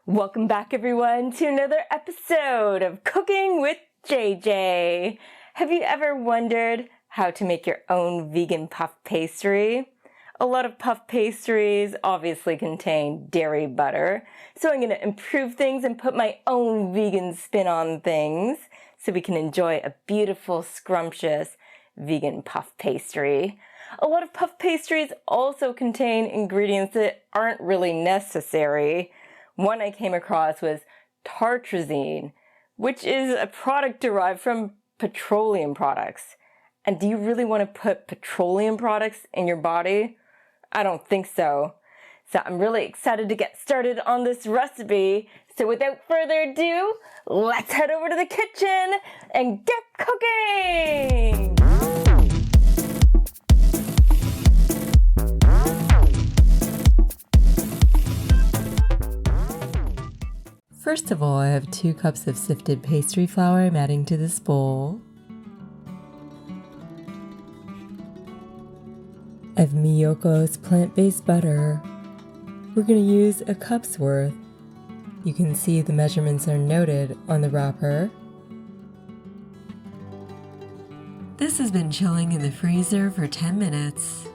Welcome back everyone to another episode of Cooking with JJ. Have you ever wondered how to make your own vegan puff pastry? A lot of puff pastries obviously contain dairy butter, so I'm going to improve things and put my own vegan spin on things so we can enjoy a beautiful, scrumptious vegan puff pastry. A lot of puff pastries also contain ingredients that aren't really necessary. One I came across was tartrazine, which is a product derived from petroleum products. And do you really want to put petroleum products in your body? I don't think so. So I'm really excited to get started on this recipe. So without further ado, let's head over to the kitchen and get cooking! First of all, I have 2 cups of sifted pastry flour I'm adding to this bowl. I have Miyoko's plant-based butter. We're going to use a cup's worth. You can see the measurements are noted on the wrapper. This has been chilling in the freezer for 10 minutes.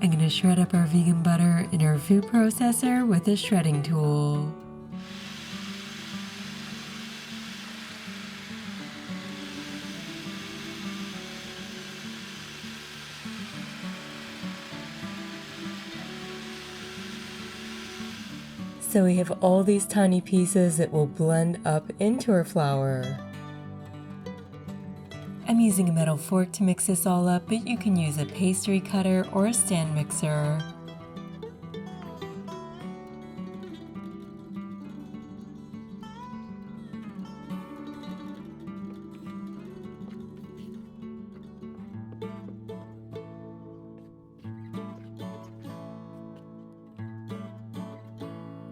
I'm going to shred up our vegan butter in our food processor with a shredding tool. So we have all these tiny pieces that will blend up into our flour. I'm using a metal fork to mix this all up, but you can use a pastry cutter or a stand mixer.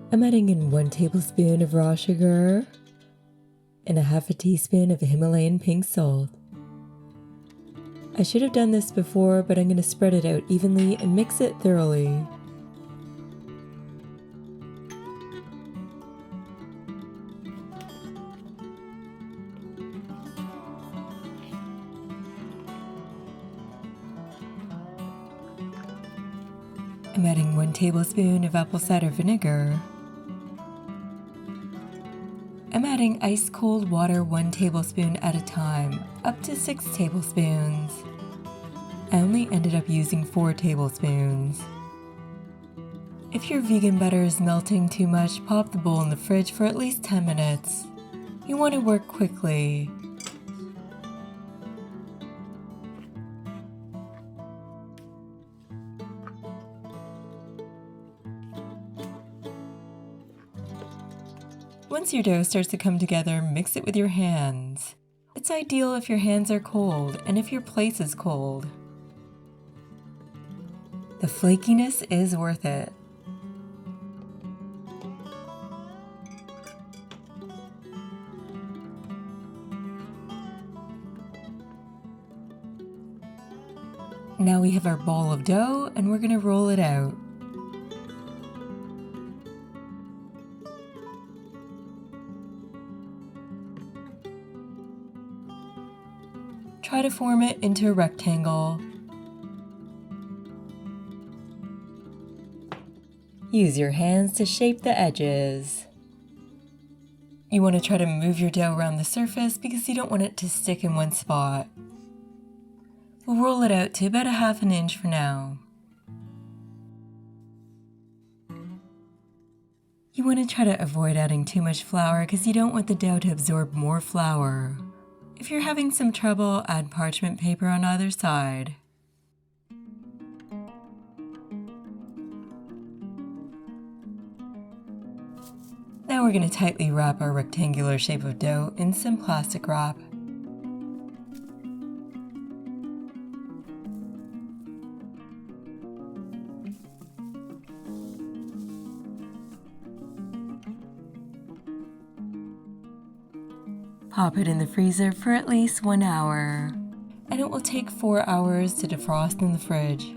I'm adding in 1 tablespoon of raw sugar and a half a teaspoon of Himalayan pink salt. I should have done this before, but I'm going to spread it out evenly and mix it thoroughly. I'm adding 1 tablespoon of apple cider vinegar. I'm adding ice cold water 1 tablespoon at a time, up to 6 tablespoons. I only ended up using 4 tablespoons. If your vegan butter is melting too much, pop the bowl in the fridge for at least 10 minutes. You want to work quickly. Once your dough starts to come together, mix it with your hands. It's ideal if your hands are cold and if your plate is cold. The flakiness is worth it. Now we have our ball of dough and we're going to roll it out. Try to form it into a rectangle. Use your hands to shape the edges. You want to try to move your dough around the surface because you don't want it to stick in one spot. We'll roll it out to about a ½ inch for now. You want to try to avoid adding too much flour because you don't want the dough to absorb more flour. If you're having some trouble, add parchment paper on either side. Now we're going to tightly wrap our rectangular shape of dough in some plastic wrap. Pop it in the freezer for at least 1 hour, and it will take 4 hours to defrost in the fridge.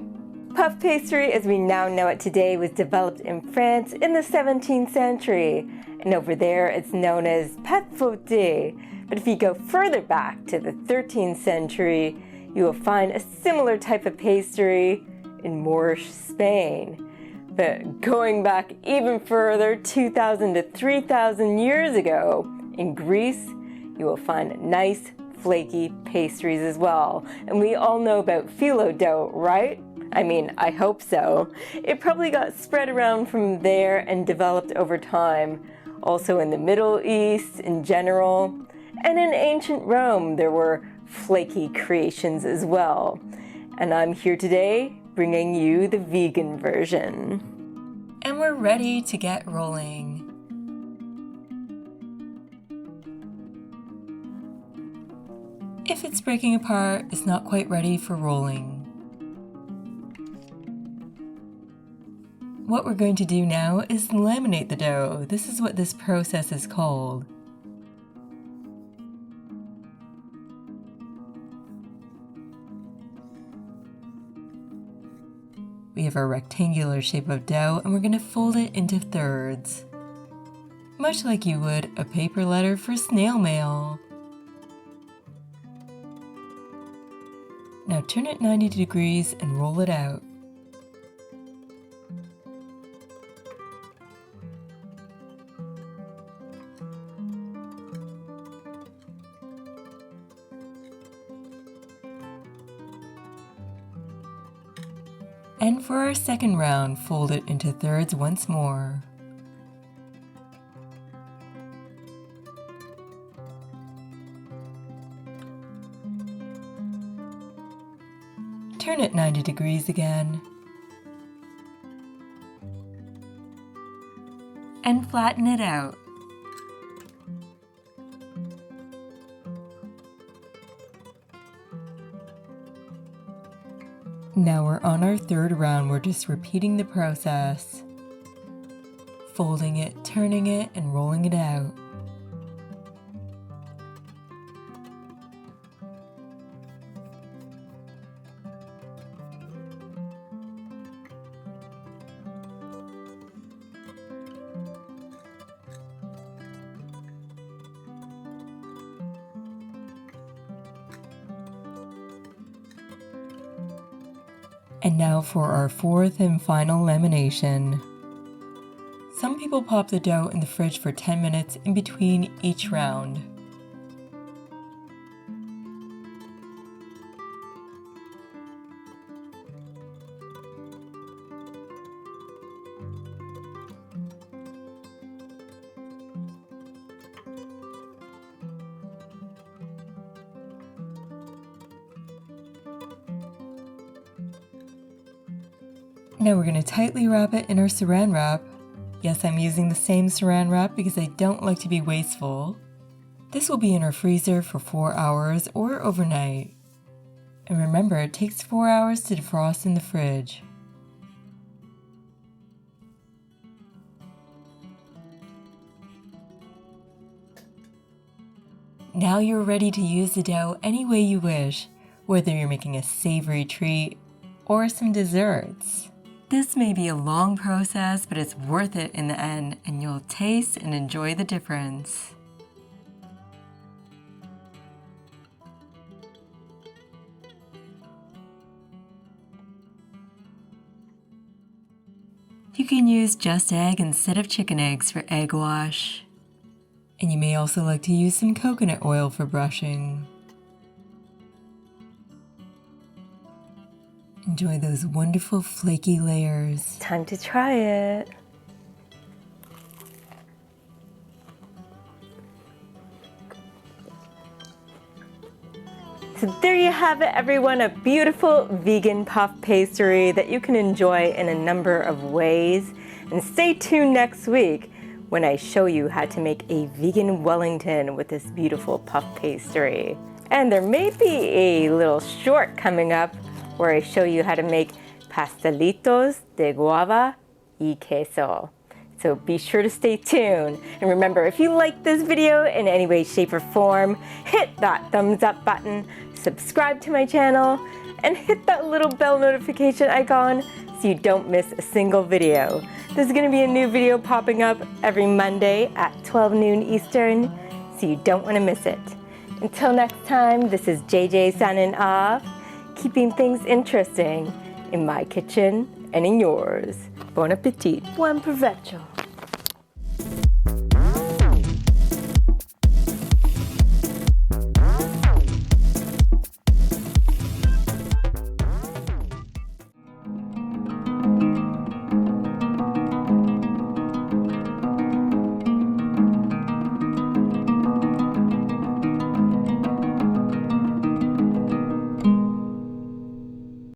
Puff pastry as we now know it today was developed in France in the 17th century, and over there it's known as pâte fouettée. But if you go further back to the 13th century, you will find a similar type of pastry in Moorish Spain. But going back even further, 2,000 to 3,000 years ago, in Greece, you will find nice flaky pastries as well. And we all know about phyllo dough, right? I mean, I hope so. It probably got spread around from there and developed over time. Also in the Middle East in general. And in ancient Rome, there were flaky creations as well. And I'm here today bringing you the vegan version. And we're ready to get rolling. If it's breaking apart, it's not quite ready for rolling. What we're going to do now is laminate the dough. This is what this process is called. We have our rectangular shape of dough and we're going to fold it into thirds, much like you would a paper letter for snail mail. Now turn it 90 degrees and roll it out. And for our second round, fold it into thirds once more. Turn it 90 degrees again. And flatten it out. Now we're on our third round. We're just repeating the process. Folding it, turning it, and rolling it out. And now for our fourth and final lamination. Some people pop the dough in the fridge for 10 minutes in between each round. Now we're going to tightly wrap it in our saran wrap. Yes, I'm using the same saran wrap because I don't like to be wasteful. This will be in our freezer for 4 hours or overnight. And remember, it takes 4 hours to defrost in the fridge. Now you're ready to use the dough any way you wish, whether you're making a savory treat or some desserts. This may be a long process, but it's worth it in the end, and you'll taste and enjoy the difference. You can use just egg instead of chicken eggs for egg wash. And you may also like to use some coconut oil for brushing. Enjoy those wonderful flaky layers. Time to try it. So there you have it, everyone, a beautiful vegan puff pastry that you can enjoy in a number of ways. And stay tuned next week when I show you how to make a vegan Wellington with this beautiful puff pastry. And there may be a little short coming up where I show you how to make pastelitos de guava y queso. So be sure to stay tuned. And remember, if you like this video in any way, shape, or form, hit that thumbs up button, subscribe to my channel, and hit that little bell notification icon so you don't miss a single video. There's going to be a new video popping up every Monday at 12 noon Eastern, so you don't want to miss it. Until next time, this is JJ signing off, keeping things interesting in my kitchen and in yours. Bon appetit. Buon provecho.